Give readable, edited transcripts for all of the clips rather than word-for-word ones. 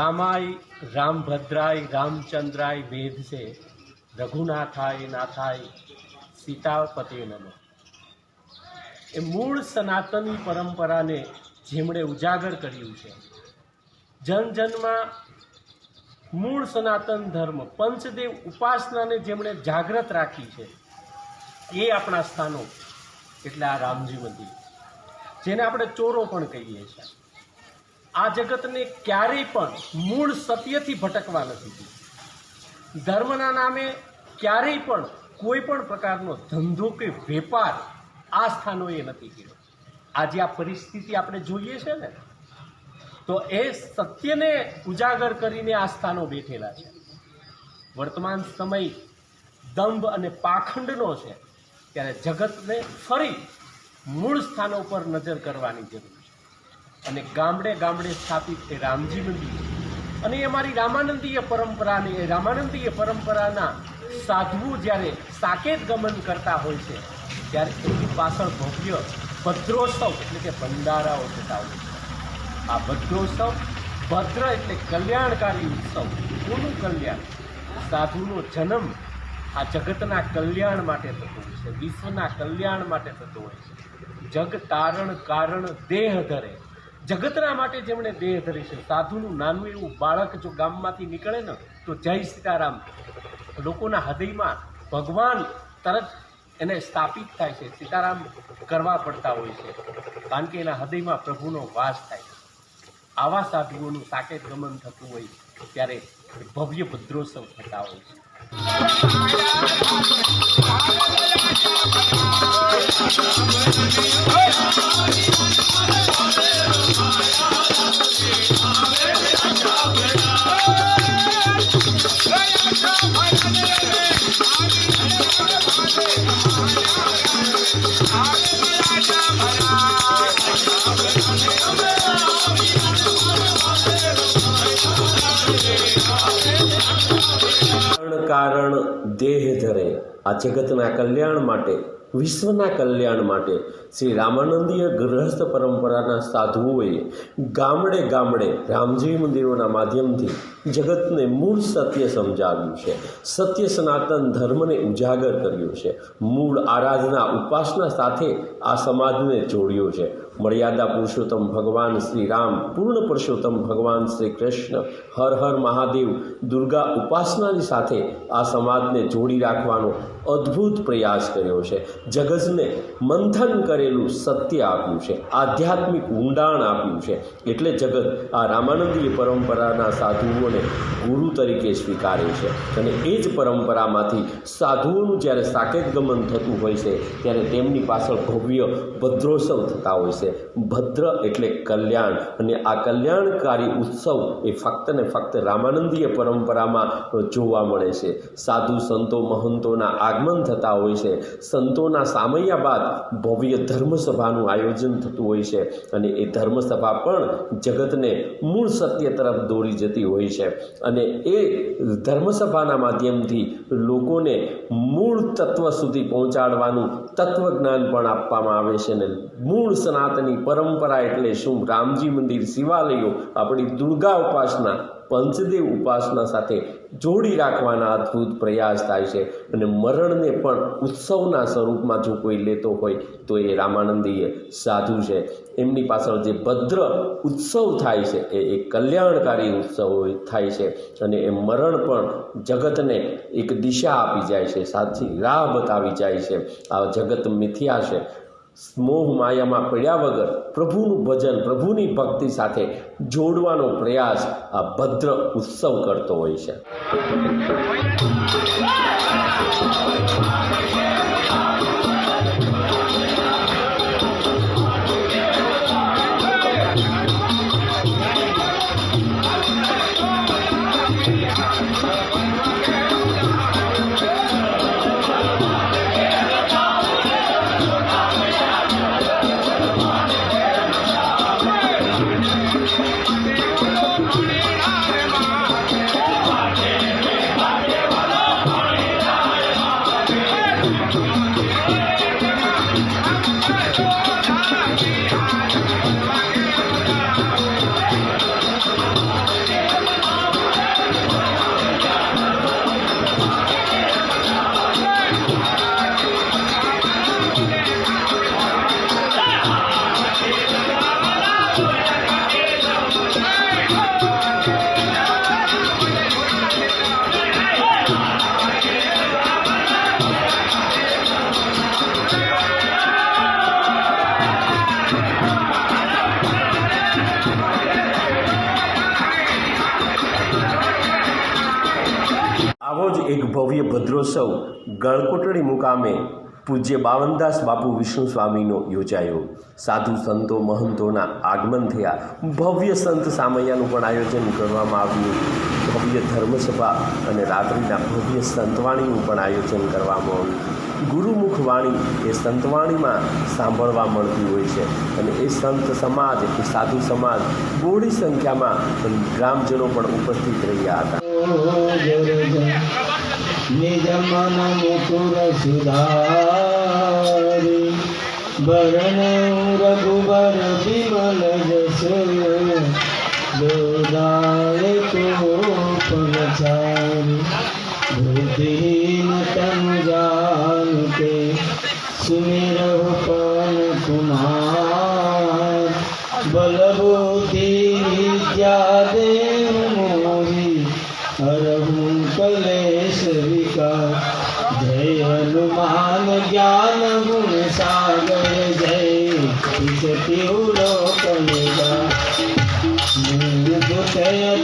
रामाय रामभद्राय रामचंद्राय वेद से रघुनाथाय नाथाय सीतापते नमः। એ મૂળ સનાતની પરંપરાને જેમણે ઉજાગર કર્યું છે, જન જનમાં મૂળ સનાતન ધર્મ પંચદેવ ઉપાસનાને જેમણે જાગૃત રાખી છે, એ આપણા સ્થાનો એટલે આ રામજી મંદિર, જેને આપણે ચોરો પણ કહીએ છીએ, આ જગતને ક્યારેય પણ મૂળ સત્યથી ભટકવા નથી દીધું। ધર્મના નામે ક્યારેય પણ કોઈ પણ પ્રકારનો ધંધો કે વેપાર આ સ્થાનોએ નથી કર્યો। આજે આ પરિસ્થિતિ આપણે જોઈએ છે ને, તો એ સત્યને ઉજાગર કરીને આ સ્થાનો બેઠેલા છે। વર્તમાન સમય દંભ અને પાખંડનો છે, ત્યારે જગતને ફરી મૂળ સ્થાનો પર નજર કરવાની જરૂર છે। અને ગામડે ગામડે સ્થાપિત એ રામજી મંદિર અને એ અમારી રામાનંદીય પરંપરાની, એ રામાનંદીય પરંપરાના સાધુઓ જ્યારે સાકેત ગમન કરતા હોય છે, ત્યારે એની પાછળ ભવ્ય ભદ્રોત્સવ એટલે કે ભંડારાઓ થતા હોય છે। આ ભદ્રોત્સવ, ભદ્ર એટલે કલ્યાણકારી ઉત્સવ, કોનું કલ્યાણ? સાધુનો જન્મ આ જગતના કલ્યાણ માટે થતો હોય છે, વિશ્વના કલ્યાણ માટે થતો હોય છે। જગ તારણ કારણ દેહ ધરે, જગતના માટે જેમણે દેહ ધરી છે। સાધુનું નાનું એવું બાળક જો ગામમાંથી નીકળે ને, તો જય સીતારામ લોકોના હૃદયમાં ભગવાન તરત એને સ્થાપિત થાય છે, સીતારામ કરવા પડતા હોય છે, કારણ કે એના હૃદયમાં પ્રભુનો વાસ થાય છે। આવા સાધુઓનું સાકેત ગમન થતું હોય ત્યારે ભવ્ય ભદ્રોત્સવ થતા હોય છે। કારણ દેહ ધરે, આ જગતના કલ્યાણ માટે, વિશ્વના કલ્યાણ માટે શ્રી રામાનંદીય ગૃહસ્થ પરંપરાના સાધુઓએ ગામડે ગામડે રામજી મંદિરોના માધ્યમથી જગતને મૂળ સત્ય સમજાવ્યું છે, સત્ય સનાતન ધર્મને ઉજાગર કર્યું છે, મૂળ આરાધના ઉપાસના સાથે આ સમાજને જોડ્યો છે। મર્યાદા પુરુષોત્તમ ભગવાન શ્રી રામ, પૂર્ણ પુરુષોત્તમ ભગવાન શ્રી કૃષ્ણ, હર હર મહાદેવ, દુર્ગા ઉપાસનાની સાથે આ સમાજને જોડી રાખવાનો અદ્ભુત પ્રયાસ કર્યો છે। જગતને મંથન કરેલું સત્ય આપ્યું છે, આધ્યાત્મિક ઊંડાણ આપ્યું છે, એટલે જગત આ રામાનંદીય પરંપરાના સાધુઓને ગુરુ તરીકે સ્વીકારે છે। અને એ જ પરંપરામાંથી સાધુઓનું જ્યારે સાકેત ગમન થતું હોય છે, ત્યારે તેમની પાછળ ભવ્ય ભદ્રોત્સવ થતા હોય છે। ભદ્ર એટલે કલ્યાણ, અને આ કલ્યાણકારી ઉત્સવ એ ફક્ત ને ફક્ત રામાનંદીય પરંપરામાં જોવા મળે છે। સાધુ સંતો મહંતોના આગમન થતા હોય છે, સંતોના સામૈયા બાદ ભવ્ય ધર્મસભાનું આયોજન થતું હોય છે, અને એ ધર્મસભા પણ જગતને મૂળ સત્ય તરફ દોરી જતી હોય છે। અને એ ધર્મસભાના માધ્યમથી લોકોને મૂળ તત્વ સુધી પહોંચાડવાનું તત્વજ્ઞાન પણ આપવામાં આવે છે। અને મૂળ સનાતની પરંપરા એટલે શું? રામજી મંદિર, શિવાલયો, આપણી દુર્ગા ઉપાસના, પંચદેવ ઉપાસના સાથે જોડી રાખવાના અદ્ભુત પ્રયાસ થાય છે। અને મરણને પણ ઉત્સવના સ્વરૂપમાં જો કોઈ લેતો હોય તો એ રામાનંદીય સાધુ છે। એમની પાછળ જે ભદ્ર ઉત્સવ થાય છે એ એક કલ્યાણકારી ઉત્સવ થાય છે, અને એ મરણ પણ જગતને એક દિશા આપી જાય છે, સાચી રાહ બતાવી જાય છે। આ જગત મિથ્યા છે, મોહ માયામાં પડ્યા વગર પ્રભુનું ભજન, પ્રભુની ભક્તિ સાથે જોડવાનો પ્રયાસ આ ભદ્ર ઉત્સવ કરતો હોય છે। આવો જ એક ભવ્ય ભદ્રોત્સવ ગળકોટડી મુકામે પૂજ્ય બાવનદાસ બાપુ વિષ્ણુ સ્વામીનો યોજાયો. સાધુ સંતો મહંતોના આગમન થયા. ભવ્ય સંત સામૈયાનું પણ આયોજન કરવામાં આવ્યું. ભવ્ય ધર્મસભા અને રાત્રિના ભવ્ય સંતવાણીનું પણ આયોજન કરવામાં આવ્યું. ગુરુમુખ વાણી એ સંતવાણીમાં સાંભળવા મળતી હોય છે અને એ સંત સમાજ એ સાધુ સમાજ બહોળી સંખ્યામાં ગ્રામજનો પણ ઉપસ્થિત રહ્યા હતા. નિજ મન મુકુર સુધારી બરણ રઘુબર વિમલ જસ દોદાય તો પગચારી બુદ્ધિહીન તન જાન કે સુમિરહુ પવન કુમાર બલ બુદ્ધિ વિદ્યા દેવ મોહી હરહું કલેશ વિકાર જય હનુમાન જ્ઞાન ગુણ સાગર જય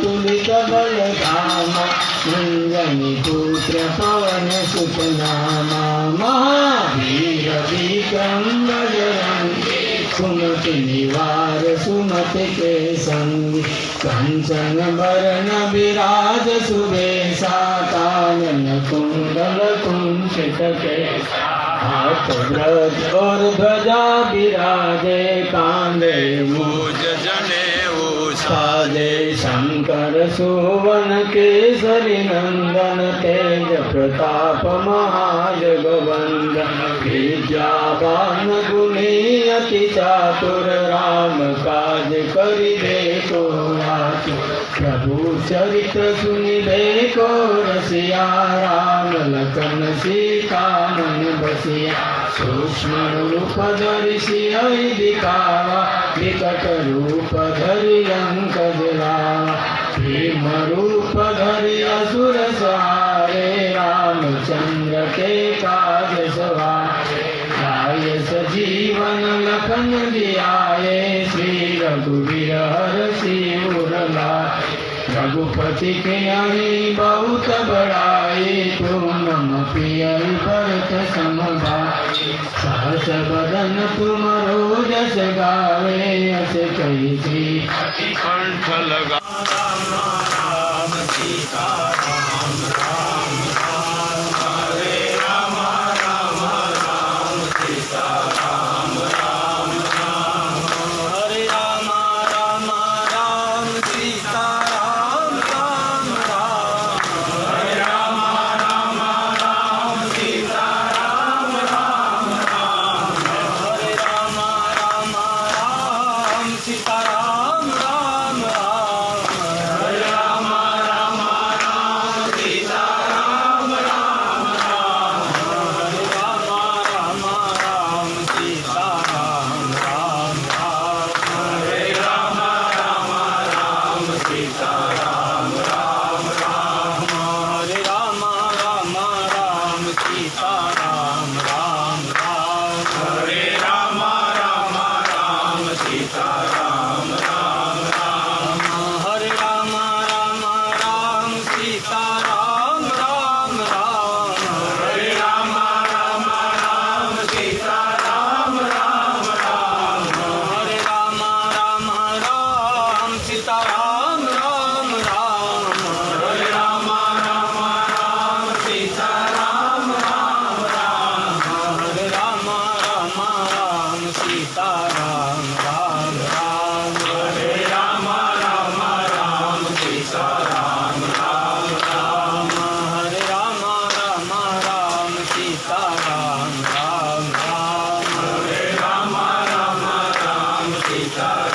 તુલિત બલ ધામા મંજની પુત્ર પવન સુત નામા મહાવીર વિક્રમ બજરંગ સુમત નિવાર સુમત કે સંગ કંચન બરન વિરાજ સુબેશા કાનન कुंडल कुंचित के हाथ ब्रज और ध्वजा विराजे कांधे मूज जनेऊ साजे शंकर सुवन केसरी नंदन तेज प्रताप महाजगवंदन विद्यावान गुणी अति चातुर राम काज करिबे को आतुर प्रभु चरित्र सुनिबे को रसिया राम लखन सीता मन बसिया सूक्ष्म रूप धरि सियहि दिखावा विकट रूप धरि लंक जलावा भीम रूप धरि असुर सहारे रामचंद्र के काज सवारे आय सजीवन लखन जियाए श्री रघुवीर हरषि उर लाए रघुपति के अहि बहुत बड़ाई तुम मम प्रिय भरत सम भाई सहस बदन तुम जस गावे अस कही कंठ लगा राम राम सीता राम राम राम हरे राम राम राम सीता राम राम राम हरे राम राम राम सीता सीताराम राम राम हरे राम राम राम सीताराम राम राम हरे राम राम राम सीताराम राम राम हरे राम राम राम सीताराम राम राम हरे राम राम राम सीताराम राम राम हरे राम राम राम सीताराम राम राम हरे राम राम राम सीताराम राम राम हरे राम राम राम सीताराम राम राम हरे राम राम राम सीताराम राम राम हरे राम राम राम सीताराम राम राम हरे राम राम राम सीताराम राम राम हरे राम राम राम सीताराम राम राम हरे राम राम राम सीताराम राम राम हरे राम राम राम सीताराम